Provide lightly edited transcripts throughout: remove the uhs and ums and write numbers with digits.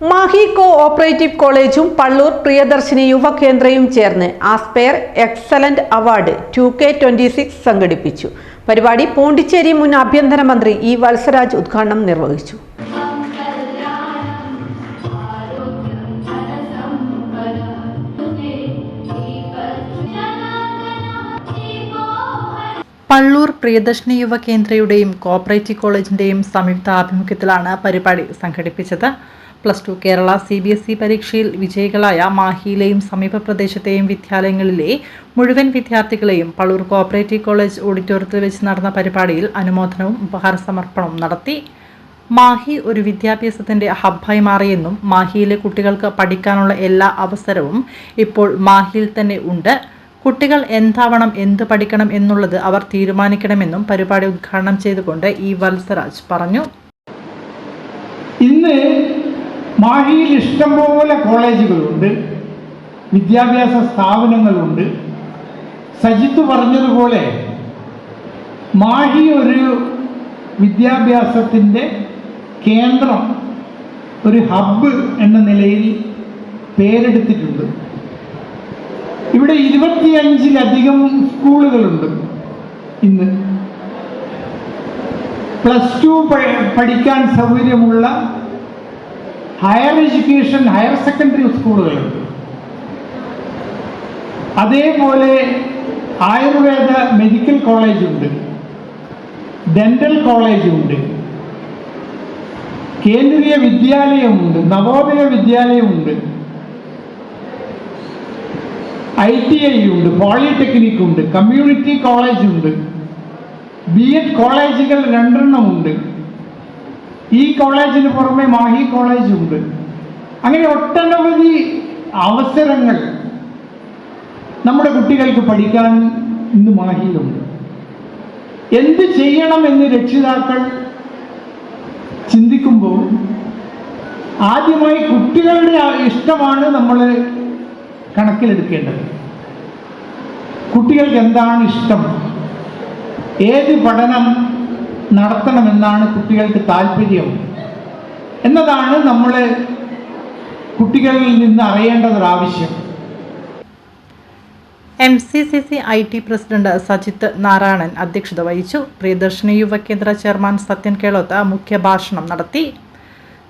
Mahe co-operative കോളേജും പള്ളൂർ പ്രിയദർശിനി യുവകേന്ദ്രയും ചേർന്ന് aspire excellent award 2K26 സംഘടിപ്പിച്ചു. പരിപാടി പോണ്ടിച്ചേരി മുൻ ആഭ്യന്തരമന്ത്രി ഇ വത്സരാജ് ഉദ്ഘാടനം നിർവഹിച്ചു. പള്ളൂർ പ്രിയദർശിനി യുവകേന്ദ്രയുടെയും കോഓപ്പറേറ്റീവ് കോളേജിന്റെയും സംയുക്ത ആഭിമുഖ്യത്തിലാണ് പരിപാടി സംഘടിപ്പിച്ചത്. +2 കേരള CBSE പരീക്ഷയിൽ വിജയികളായ മാഹിയിലെയും സമീപ പ്രദേശത്തെയും വിദ്യാലയങ്ങളിലെ മുഴുവൻ വിദ്യാർത്ഥികളെയും പള്ളൂർ കോഓപ്പറേറ്റീവ് കോളേജ് ഓഡിറ്റോറിയത്തിൽ വെച്ച് നടന്ന പരിപാടിയിൽ അനുമോദനവും ഉപഹാര സമർപ്പണവും നടത്തി. മാഹി ഒരു വിദ്യാഭ്യാസത്തിന്റെ ഹബ്ബായി മാറിയെന്നും മാഹിയിലെ കുട്ടികൾക്ക് പഠിക്കാനുള്ള എല്ലാ അവസരവും ഇപ്പോൾ മാഹിയിൽ തന്നെ ഉണ്ട്. കുട്ടികൾ എന്താവണം, എന്ത് പഠിക്കണം എന്നുള്ളത് അവർ തീരുമാനിക്കണമെന്നും പരിപാടി ഉദ്ഘാടനം ചെയ്തുകൊണ്ട് ഇ വത്സരാജ് പറഞ്ഞു. ഇന്ന് മാഹിയിൽ ഇഷ്ടംപോലെ കോളേജുകളുണ്ട്, വിദ്യാഭ്യാസ സ്ഥാപനങ്ങളുണ്ട്. സജിത്ത് പറഞ്ഞതുപോലെ മാഹി ഒരു വിദ്യാഭ്യാസത്തിൻ്റെ കേന്ദ്രം, ഒരു ഹബ്ബ് എന്ന നിലയിൽ പേരെടുത്തിട്ടുണ്ട്. ഇവിടെ 25-ലധികം സ്കൂളുകളുണ്ട്. ഇന്ന് +2 പഠിക്കാൻ സൗകര്യമുള്ള ഹയർ എഡ്യൂക്കേഷൻ, ഹയർ സെക്കൻഡറി സ്കൂളുകളുണ്ട്. അതേപോലെ ആയുർവേദ മെഡിക്കൽ കോളേജുണ്ട്, ഡെന്റൽ കോളേജുണ്ട്, കേന്ദ്രീയ വിദ്യാലയമുണ്ട്, നവോദയ വിദ്യാലയമുണ്ട്, ITI ഉണ്ട്, പോളിടെക്നിക് ഉണ്ട്, കമ്മ്യൂണിറ്റി കോളേജ് ഉണ്ട്, B.Ed കോളേജുകൾ 2 ഉണ്ട്. ഈ കോളേജിന് പുറമെ മാഹി കോളേജ് ഉണ്ട്. അങ്ങനെ ഒട്ടനവധി അവസരങ്ങൾ നമ്മുടെ കുട്ടികൾക്ക് പഠിക്കാൻ ഇന്ന് മാഹിയിലുണ്ട്. എന്ത് ചെയ്യണമെന്ന് രക്ഷിതാക്കൾ ചിന്തിക്കുമ്പോൾ ആദ്യമായി കുട്ടികളുടെ ഇഷ്ടമാണ് നമ്മൾ കണക്കിലെടുക്കേണ്ടത്. കുട്ടികൾക്ക് എന്താണ് ഇഷ്ടം, ഏത് പഠനം നടത്തണമെന്നാണ് കുട്ടികൾക്ക് താല്പര്യം എന്നതാണ് നമ്മൾ കുട്ടികളിൽ നിന്ന് അറിയേണ്ടതൊരാവശ്യം. MCCC IT president Sajith Narayanan അധ്യക്ഷത വഹിച്ചു. പ്രിയദർശിനി യുവകേന്ദ്ര ചെയർമാൻ സത്യൻ കേളോത്ത് മുഖ്യഭാഷണം നടത്തി.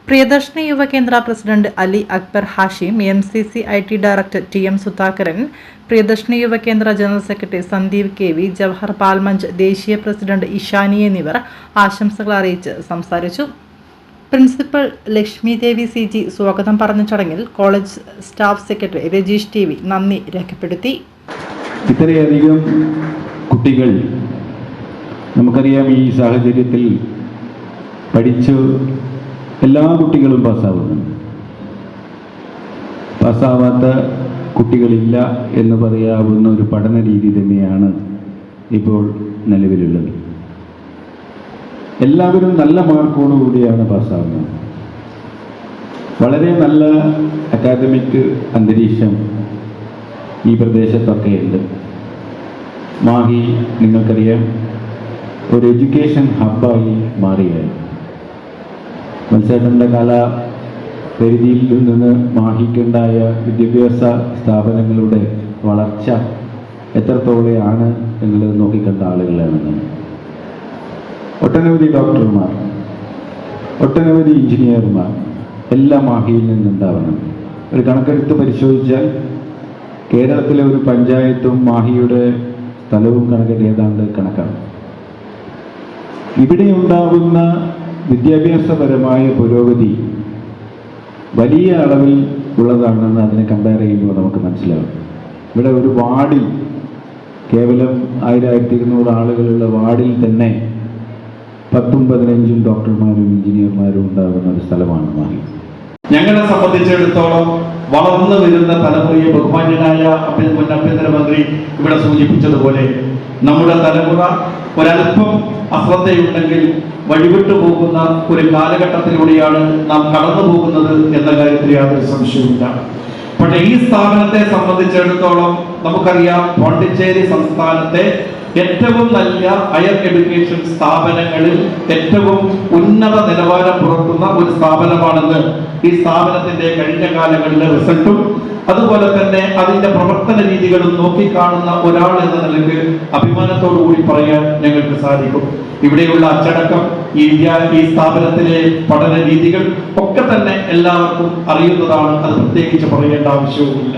Priyadarshini Yuvakendra president Ali Akbar Hashim, MCC IT director TM Sudhakaran, Priyadarshini Yuvakendra general secretary Sandeep KV, Jawahar Balmanch ദേശീയ പ്രസിഡന്റ് ഇഷാനി എന്നിവർ ആശംസകൾ അറിയിച്ച് സംസാരിച്ചു. പ്രിൻസിപ്പൽ ലക്ഷ്മി ദേവി CG സ്വാഗതം പറഞ്ഞ ചടങ്ങിൽ college staff secretary Rajeesh TV നന്ദി രേഖപ്പെടുത്തി. ഇത്രയധികം കുട്ടികൾ നമുക്കറിയാം, ഈ സാഹചര്യത്തിൽ പഠിച്ചു എല്ലാ കുട്ടികളും പാസ്സാവുന്നുണ്ട്. പാസ്സാവാത്ത കുട്ടികളില്ല എന്ന് പറയാവുന്ന ഒരു പഠന രീതി തന്നെയാണ് ഇപ്പോൾ നിലവിലുള്ളത്. എല്ലാവരും നല്ല മാർക്കോടുകൂടിയാണ് പാസ്സാവുന്നത്. വളരെ നല്ല അക്കാദമിക് അന്തരീക്ഷം ഈ പ്രദേശത്തൊക്കെ ഉണ്ട്. മാഹി നിങ്ങൾക്കറിയാം ഒരു എഡ്യൂക്കേഷൻ ഹബ്ബായി മാറിയായി. മത്സരത്തിൻ്റെ പരിധിയിൽ നിന്ന് മാഹിക്കുണ്ടായ വിദ്യാഭ്യാസ സ്ഥാപനങ്ങളുടെ വളർച്ച എത്രത്തോളെയാണ് എന്നുള്ളത് നോക്കിക്കണ്ട ആളുകളാണ്. ഒട്ടനവധി ഡോക്ടർമാർ, ഒട്ടനവധി എഞ്ചിനീയർമാർ എല്ലാം മാഹിയിൽ നിന്നുണ്ടാവണം. ഒരു കണക്കെടുത്ത് പരിശോധിച്ചാൽ കേരളത്തിലെ ഒരു പഞ്ചായത്തും മാഹിയുടെ സ്ഥലവും കണക്കെട്ട് ഏതാണ്ട് കണക്കാണ്. ഇവിടെ ഉണ്ടാകുന്ന വിദ്യാഭ്യാസപരമായ പുരോഗതി വലിയ അളവിൽ ഉള്ളതാണെന്ന് അതിനെ കമ്പയർ ചെയ്യുമ്പോൾ നമുക്ക് മനസ്സിലാവും. ഇവിടെ ഒരു വാർഡിൽ കേവലം 1000-1200 ആളുകളുള്ള വാർഡിൽ തന്നെ 10-15 ഡോക്ടർമാരും എഞ്ചിനീയർമാരും ഉണ്ടാകുന്ന ഒരു സ്ഥലമാണ് മാഹി. ഞങ്ങളെ സംബന്ധിച്ചിടത്തോളം വളർന്നു വരുന്ന തലമുറയെ ബഹുമാന്യനായ മുൻ ആഭ്യന്തരമന്ത്രി ഇവിടെ സൂചിപ്പിച്ചതുപോലെ നമ്മുടെ തലമുറ ഒരല്പം അശ്രദ്ധയുണ്ടെങ്കിൽ വഴിവിട്ടു പോകുന്ന ഒരു കാലഘട്ടത്തിലൂടെയാണ് നാം കടന്നു പോകുന്നത് എന്ന കാര്യത്തിൽ യാതൊരു സംശയവുമില്ല. പക്ഷേ ഈ സ്ഥാപനത്തെ സംബന്ധിച്ചിടത്തോളം നമുക്കറിയാം, പോണ്ടിച്ചേരി സംസ്ഥാനത്തെ ഏറ്റവും നല്ല ഹയർ എഡ്യൂക്കേഷൻ സ്ഥാപനങ്ങളിൽ ഏറ്റവും ഉന്നത നിലവാരം പുലർത്തുന്ന ഒരു സ്ഥാപനമാണെന്ന് ഈ സ്ഥാപനത്തിന്റെ കഴിഞ്ഞ കാലങ്ങളിലെ റിസൾട്ടും അതുപോലെ തന്നെ അതിന്റെ പ്രവർത്തന രീതികളും നോക്കിക്കാണുന്ന ഒരാൾ എന്ന നിലയ്ക്ക് അഭിമാനത്തോടു കൂടി പറയാൻ ഞങ്ങൾക്ക് സാധിക്കും. ഇവിടെയുള്ള അച്ചടക്കം, ഈ സ്ഥാപനത്തിലെ പഠന രീതികൾ ഒക്കെ തന്നെ എല്ലാവർക്കും അറിയുന്നതാണ്. അത് പ്രത്യേകിച്ച് പറയേണ്ട ആവശ്യവുമില്ല.